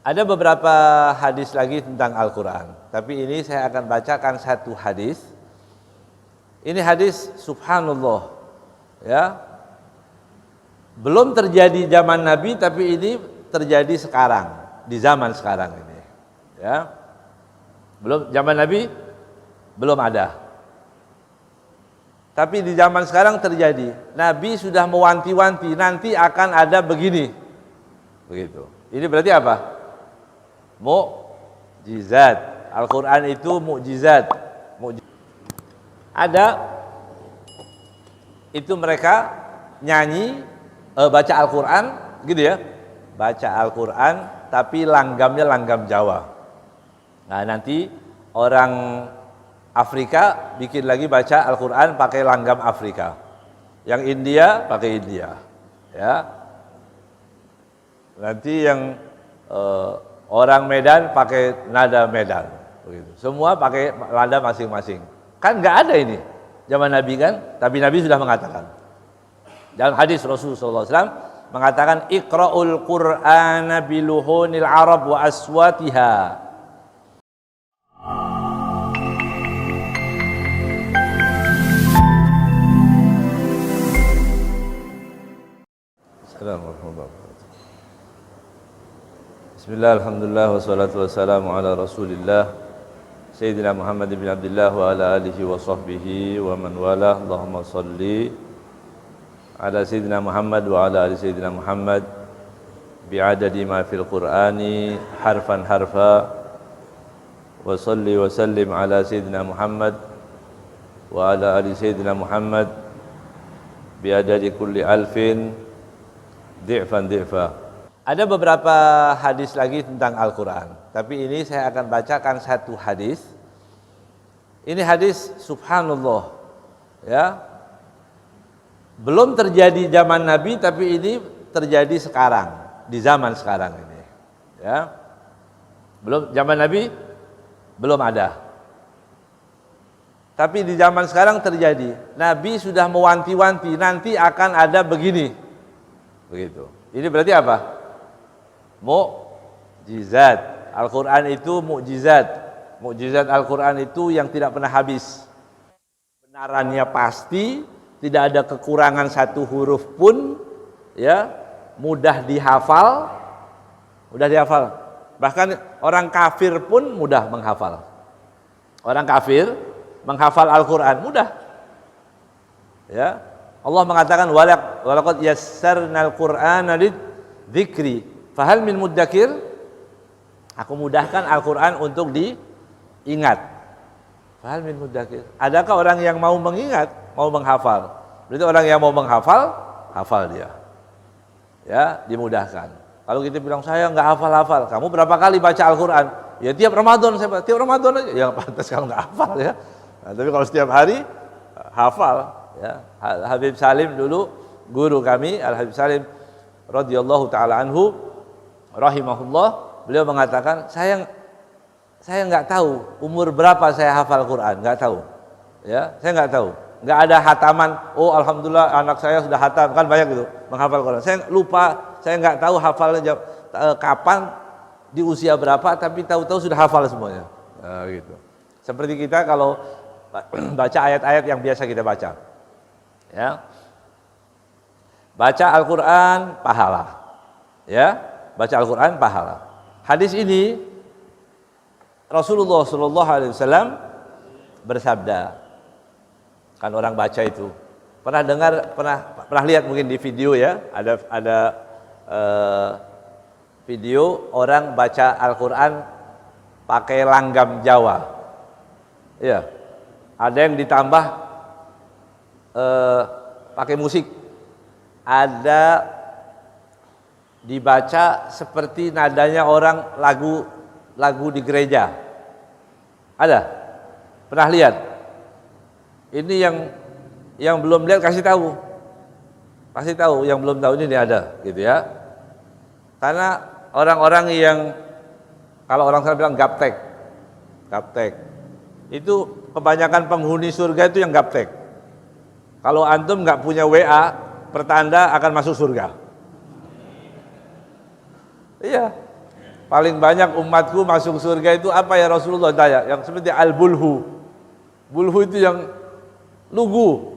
Ada beberapa hadis lagi tentang Al-Quran, tapi ini saya akan bacakan satu hadis. Ini hadis subhanallah, ya, belum terjadi zaman Nabi, tapi ini terjadi sekarang, di zaman sekarang ini, ya. Belum zaman Nabi, belum ada, tapi di zaman sekarang terjadi. Nabi sudah mewanti-wanti nanti akan ada begini, begitu. Ini berarti apa? Mukjizat. Al-Quran itu mukjizat. Ada itu mereka nyanyi, baca Al-Quran, gitu ya, baca Al-Quran, tapi langgamnya langgam Jawa. Nah, nanti orang Afrika bikin lagi baca Al-Quran pakai langgam Afrika, yang India pakai India, ya. Nanti yang orang Medan pakai nada Medan, begitu. Semua pakai nada masing-masing. Kan nggak ada ini zaman Nabi kan, tapi Nabi sudah mengatakan. Dalam hadis Rasulullah SAW mengatakan, Iqra'ul Qur'ana biluhunil Arab wa aswatiha. Assalamualaikum. Bismillah, alhamdulillah, wassalatu wassalamu ala rasulillah Sayyidina Muhammad bin Abdullah wa ala alihi wa sahbihi wa man wala. Allahumma salli ala Sayyidina Muhammad wa ala ali Sayyidina Muhammad bi'adadi ma fil Qur'ani harfan harfa, wa salli wa sallim ala Sayyidina Muhammad wa ala ali Sayyidina Muhammad bi'adadi kulli alfin di'fan di'fa. Ada beberapa hadis lagi tentang Al-Quran, tapi ini saya akan bacakan satu hadis. Ini hadis subhanallah, ya, belum terjadi zaman Nabi, tapi ini terjadi sekarang, di zaman sekarang ini, ya. Belum zaman Nabi, belum ada, tapi di zaman sekarang terjadi. Nabi sudah mewanti-wanti nanti akan ada begini, begitu. Ini berarti apa? Mukjizat. Al-Quran itu mukjizat. Mukjizat Al-Quran itu yang tidak pernah habis. Kebenarannya pasti, tidak ada kekurangan satu huruf pun, ya, mudah dihafal, mudah dihafal. Bahkan orang kafir pun mudah menghafal. Orang kafir menghafal Al-Quran mudah. Ya, Allah mengatakan walaqad yassarnal Qur'ana lidzikri fahal min muddakir. Aku mudahkan Al-Quran untuk diingat. Fahal min muddakir. Adakah orang yang mau mengingat, mau menghafal? Berarti orang yang mau menghafal, hafal dia. Ya, dimudahkan. Kalau kita bilang saya nggak hafal-hafal, kamu berapa kali baca Al-Quran? Ya tiap Ramadan saya baca, tiap Ramadan aja. Ya pantas kalau nggak hafal ya. Nah, tapi kalau setiap hari hafal. Ya. Habib Salim dulu guru kami, Al Habib Salim radhiyallahu taala anhu rahimahullah, beliau mengatakan saya nggak tahu umur berapa saya hafal Quran, nggak tahu, ya, saya nggak tahu, nggak ada hataman. Oh alhamdulillah anak saya sudah hatam, kan banyak gitu menghafal Quran. Saya lupa, saya nggak tahu hafalnya kapan, di usia berapa, tapi tahu-tahu sudah hafal semuanya. Nah, gitu. Seperti kita kalau baca ayat-ayat yang biasa kita baca, ya, baca Al-Quran pahala, ya. Baca Al-Quran pahala. Hadis ini Rasulullah SAW bersabda. Kan orang baca itu pernah dengar, pernah lihat mungkin di video ya. Ada video orang baca Al-Quran pakai langgam Jawa. Ya, ada yang ditambah pakai musik. Ada dibaca seperti nadanya orang lagu di gereja. Ada? Pernah lihat? Ini yang belum lihat kasih tahu. Kasih tahu yang belum tahu ini ada, gitu ya. Karena orang-orang yang kalau orang sana bilang gaptek. Itu kebanyakan penghuni surga itu yang gaptek. Kalau antum nggak punya WA, pertanda akan masuk surga. Iya. paling banyak umatku masuk surga itu apa ya Rasulullah tanya? Yang seperti al-bulhu. Bulhu itu yang lugu.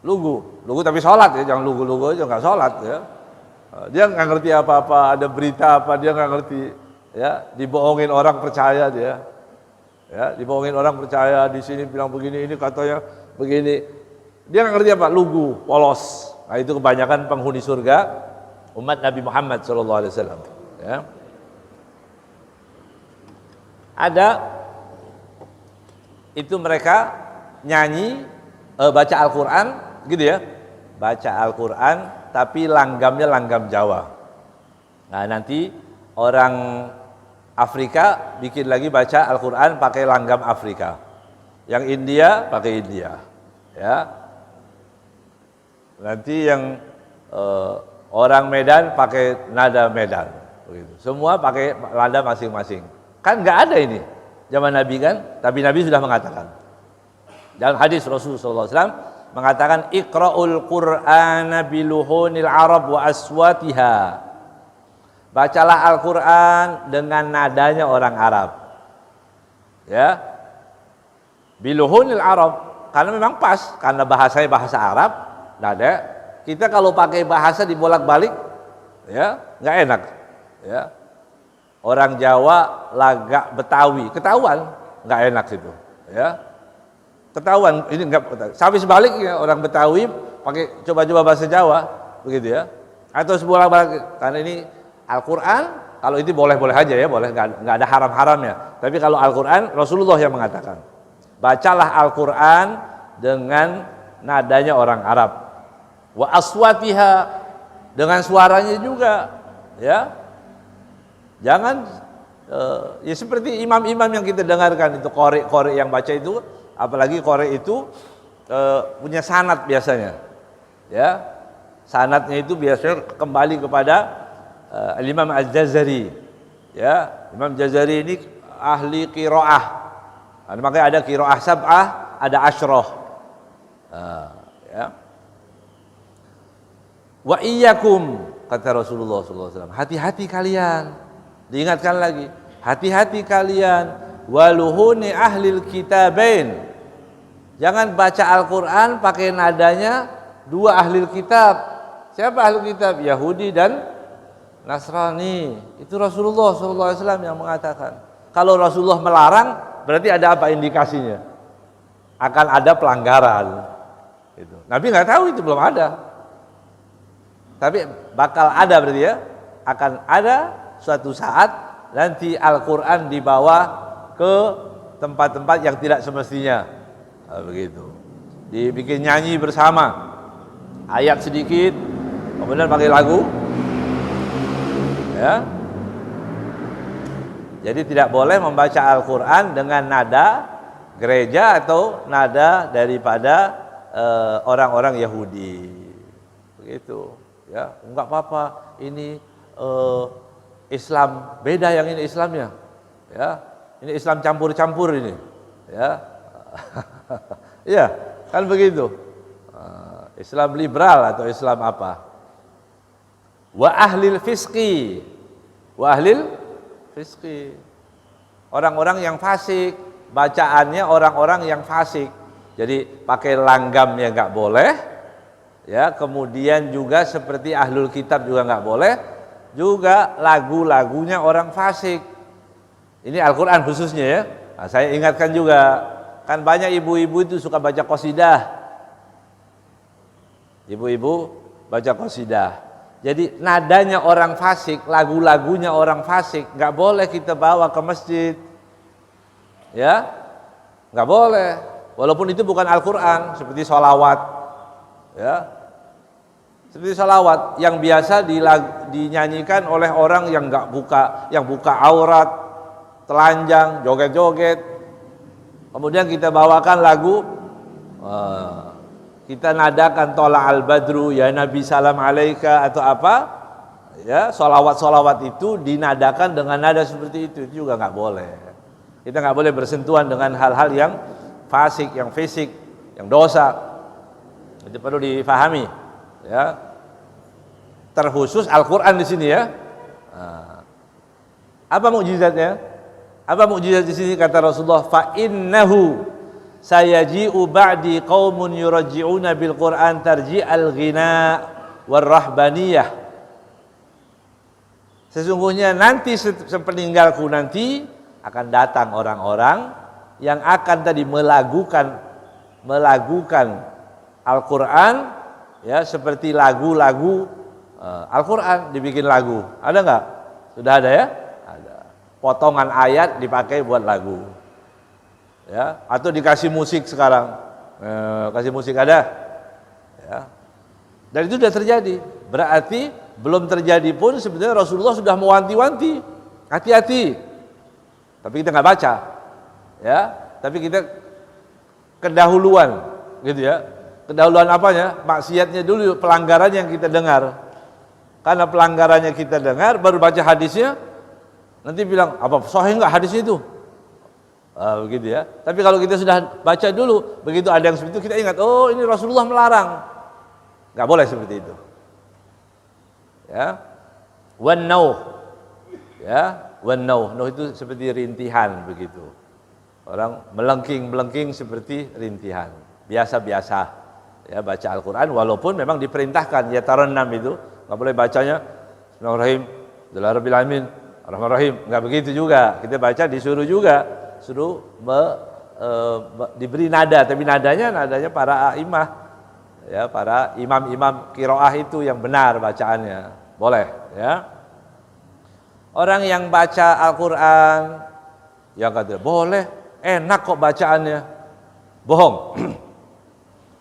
Lugu tapi sholat ya, jangan lugu-lugu aja nggak sholat ya. Dia nggak ngerti apa-apa, ada berita apa dia nggak ngerti, ya dibohongin orang percaya dia, ya dibohongin orang percaya di sini bilang begini, ini katanya begini, dia nggak ngerti apa, lugu, polos. Nah itu kebanyakan penghuni surga umat Nabi Muhammad SAW. Ya. Ada itu mereka nyanyi, baca Al-Quran, gitu ya, baca Al-Quran, tapi langgamnya langgam Jawa. Nah nanti orang Afrika bikin lagi baca Al-Quran pakai langgam Afrika, yang India pakai India, ya. Nanti yang orang Medan pakai nada Medan, begitu. Semua pakai nada masing-masing. Kan nggak ada ini zaman Nabi kan, tapi Nabi sudah mengatakan dalam hadis Rasulullah SAW mengatakan Iqra'ul Qur'ana biluhunil Arab wa aswatiha. Bacalah Al-Qur'an dengan nadanya orang Arab. Ya. Biluhunil Arab, karena memang pas, karena bahasanya bahasa Arab, nada. Kita kalau pakai bahasa dibolak-balik ya, enggak enak. Ya. Orang Jawa lagak Betawi, ketahuan, enggak enak situ, ya. Ketahuan ini enggak, sampai sebaliknya orang Betawi pakai coba-coba bahasa Jawa begitu ya, atau sebolak-balik, karena ini Al-Quran kalau itu boleh-boleh aja ya, boleh, enggak ada haram-haramnya. Tapi kalau Al-Quran Rasulullah yang mengatakan bacalah Al-Quran dengan nadanya orang Arab, wa aswatiha, dengan suaranya juga, ya. Jangan ya seperti imam-imam yang kita dengarkan itu, qori yang baca itu, apalagi qori itu punya sanad biasanya, ya sanadnya itu biasanya kembali kepada Imam Al-Jazari, ya Imam Jazari ini ahli qiraah, makanya ada qiraah sab'ah, ada asyroh, ya. Wa iyyakum, kata Rasulullah SAW, hati-hati kalian. Diingatkan lagi, hati-hati kalian, waluhuni ahlil kitabain. Jangan baca Al-Quran pakai nadanya dua ahlil kitab. Siapa ahlul kitab? Yahudi dan Nasrani. Itu Rasulullah SAW yang mengatakan. Kalau Rasulullah melarang, berarti ada apa indikasinya? Akan ada pelanggaran. Gitu. Nabi nggak tahu, itu belum ada. Tapi bakal ada berarti ya, akan ada suatu saat nanti Al-Quran dibawa ke tempat-tempat yang tidak semestinya, begitu. Dibikin nyanyi bersama, ayat sedikit, kemudian pakai lagu, ya. Jadi tidak boleh membaca Al-Quran dengan nada gereja atau nada daripada orang-orang Yahudi, begitu. Ya, enggak apa-apa. Ini Islam beda, yang ini Islamnya, ya ini Islam campur-campur ini, ya ya kan begitu. Islam liberal atau Islam apa? Wa ahlil fisqi, orang-orang yang fasik, bacaannya orang-orang yang fasik. Jadi pakai langgamnya nggak boleh, ya. Kemudian juga seperti ahlul kitab juga nggak boleh. Juga lagu-lagunya orang fasik. Ini Al-Quran khususnya ya. Nah, saya ingatkan juga, kan banyak ibu-ibu itu suka baca qasidah. Ibu-ibu baca qasidah. Jadi nadanya orang fasik, lagu-lagunya orang fasik, nggak boleh kita bawa ke masjid, ya, nggak boleh. Walaupun itu bukan Al-Quran, seperti sholawat, ya. Seperti salawat yang biasa dinyanyikan oleh orang yang buka aurat, telanjang, joget-joget. Kemudian kita bawakan lagu, kita nadakan tola al-badru, ya Nabi salam alaika atau apa, ya salawat itu dinadakan dengan nada seperti itu juga nggak boleh. Kita nggak boleh bersentuhan dengan hal-hal yang fasik, yang fisik, yang dosa. Itu perlu difahami. Ya, terkhusus Al-Quran di sini ya. Apa mukjizatnya? Apa mukjizat di sini kata Rasulullah? Fa innahu sayaji'u ba'di qaumun yurajji'una bil Qur'an tarji'al ghina war rahbaniyah. Sesungguhnya nanti sepeninggalku nanti akan datang orang-orang yang akan tadi melagukan Al-Qur'an ya, seperti lagu-lagu Al-Qur'an dibikin lagu. Ada enggak? Sudah ada ya? Ada. Potongan ayat dipakai buat lagu. Ya, atau dikasih musik sekarang. Kasih musik ada. Ya. Dan itu sudah terjadi. Berarti belum terjadi pun sebenarnya Rasulullah sudah mewanti-wanti. Hati-hati. Tapi kita nggak baca. Ya, tapi kita kedahuluan gitu ya. Kedahuluan apanya? Maksiatnya dulu, pelanggaran yang kita dengar. Karena pelanggarannya kita dengar, baru baca hadisnya, nanti bilang, apa sahih enggak hadis itu? Begitu ya. Tapi kalau kita sudah baca dulu, begitu ada yang seperti itu, kita ingat, oh ini Rasulullah melarang. Enggak boleh seperti itu. Ya. Wan nauh. Ya, wan nauh. Nauh itu seperti rintihan begitu. Orang melengking seperti rintihan. Biasa-biasa. Ya, baca Al-Qur'an walaupun memang diperintahkan ya tarannam itu. Enggak boleh bacanya Bismillahirrahmanirrahim, Alhamdulillahirabbil alamin, Arrahmanirrahim. Enggak begitu juga. Kita baca disuruh juga, suruh diberi nada, tapi nadanya para imam. Ya, para imam-imam qiraah itu yang benar bacaannya. Boleh, ya. Orang yang baca Al-Qur'an yang kata, "Boleh, enak kok bacaannya." Bohong.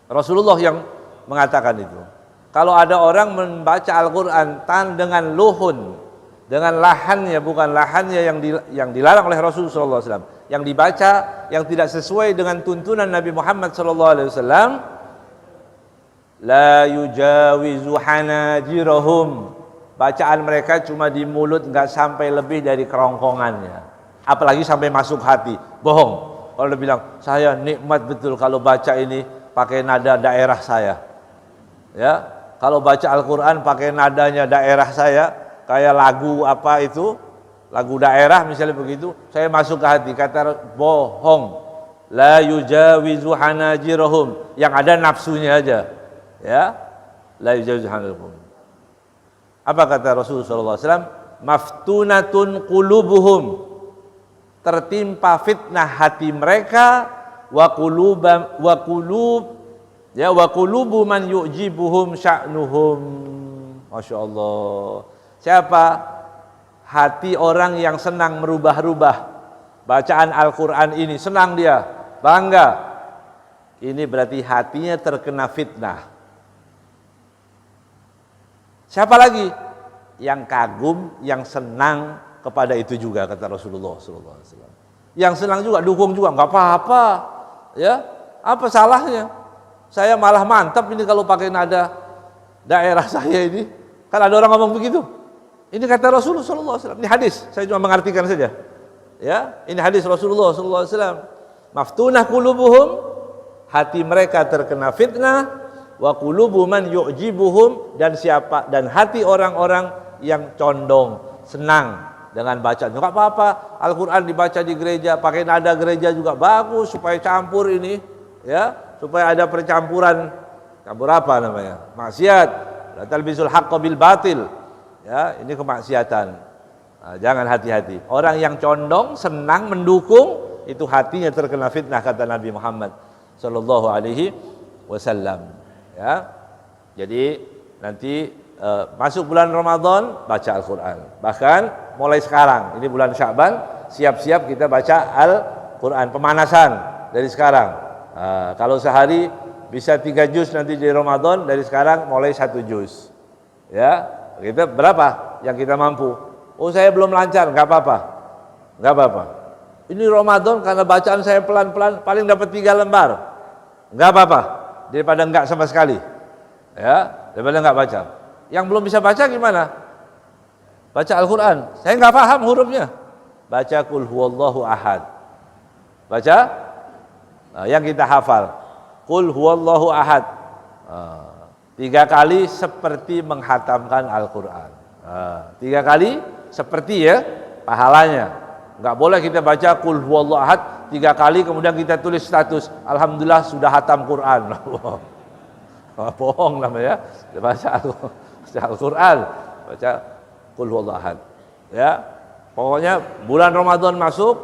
Rasulullah yang mengatakan itu. Kalau ada orang membaca Al-Qur'an dengan luhun, dengan lahannya, bukan lahannya yang dilarang oleh Rasulullah SAW, yang dibaca yang tidak sesuai dengan tuntunan Nabi Muhammad SAW, la yujawizu hanajirahum, bacaan mereka cuma di mulut, nggak sampai lebih dari kerongkongannya, apalagi sampai masuk hati. Bohong. Kalau dia bilang saya nikmat betul kalau baca ini pakai nada daerah saya, ya. Kalau baca Al-Qur'an pakai nadanya daerah saya, kayak lagu apa itu, lagu daerah misalnya begitu, saya masuk ke hati. Kata bohong. La yujawizu hanajirahum, yang ada nafsunya aja, ya. La yujawizu hanajirahum. Apa kata Rasulullah SAW? Maftunatun qulubuhum, tertimpa fitnah hati mereka, wa qulubu man yu'jibuhum sya'nuhum. Masya Allah. Siapa? Hati orang yang senang merubah-rubah bacaan Al-Qur'an ini, senang dia, bangga. Ini berarti hatinya terkena fitnah. Siapa lagi? Yang kagum, yang senang kepada itu juga, kata Rasulullah SAW. Yang senang juga, dukung juga, nggak apa-apa, ya. Apa salahnya? Saya malah mantap ini kalau pakai nada daerah saya ini. Kan ada orang ngomong begitu. Ini kata Rasulullah SAW. Ini hadis, saya cuma mengartikan saja. Ya, ini hadis Rasulullah SAW. Maftunah qulubuhum, hati mereka terkena fitnah, wa qulubu man yu'jibuhum, dan hati orang-orang yang condong, senang dengan bacaan. Enggak apa-apa, Al-Qur'an dibaca di gereja, pakai nada gereja juga bagus supaya campur ini, ya. Supaya ada percampuran, campur apa namanya? Maksiat. La talbisul haqqo bil batil. Ya, ini kemaksiatan. Nah, jangan, hati-hati. Orang yang condong, senang, mendukung, itu hatinya terkena fitnah, kata Nabi Muhammad sallallahu alaihi wasallam. Ya. Jadi nanti masuk bulan Ramadan baca Al-Qur'an. Bahkan mulai sekarang, ini bulan Sya'ban, siap-siap kita baca Al-Qur'an, pemanasan dari sekarang. Kalau sehari bisa 3 juz nanti di Ramadan, dari sekarang mulai 1 juz. Ya, kita berapa yang kita mampu? Oh, saya belum lancar, nggak apa-apa. Nggak apa-apa. Ini Ramadan karena bacaan saya pelan-pelan, paling dapat 3 lembar. Nggak apa-apa, daripada nggak sama sekali. Ya, daripada nggak baca. Yang belum bisa baca gimana? Baca Al-Qur'an. Saya nggak paham hurufnya. Baca Qul huwallahu ahad. Baca yang kita hafal, Qul huwallahu ahad, 3 kali seperti menghatamkan Al-Qur'an. 3 kali seperti, ya, pahalanya. Enggak boleh kita baca qul huwallahu ahad 3 kali kemudian kita tulis status alhamdulillah sudah hatam Quran. Bohong namanya. Kita baca Al-Quran, baca qul huwallahu ahad. Ya. Pokoknya bulan Ramadan masuk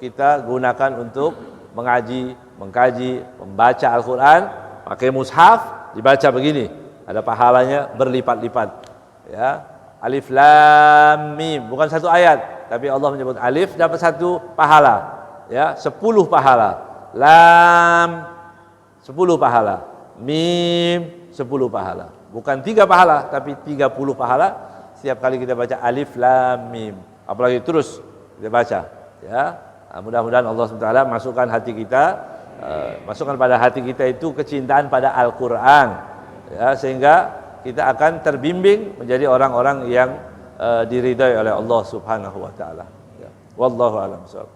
kita gunakan untuk mengaji, mengkaji, membaca Al-Quran, pakai mushaf, dibaca begini, ada pahalanya berlipat-lipat. Ya, alif lam mim, bukan satu ayat, tapi Allah menyebut alif dapat 1 pahala, ya 10 pahala, lam 10 pahala, mim 10 pahala, bukan 3 pahala, tapi 30 pahala setiap kali kita baca alif lam mim. Apalagi terus kita baca, ya. Mudah-mudahan Allah SWT masukkan hati kita, masukkan pada hati kita itu kecintaan pada Al-Quran, ya, sehingga kita akan terbimbing menjadi orang-orang yang diridai oleh Allah Subhanahu Wa Taala. Ya. Wallahu a'lam bishawab.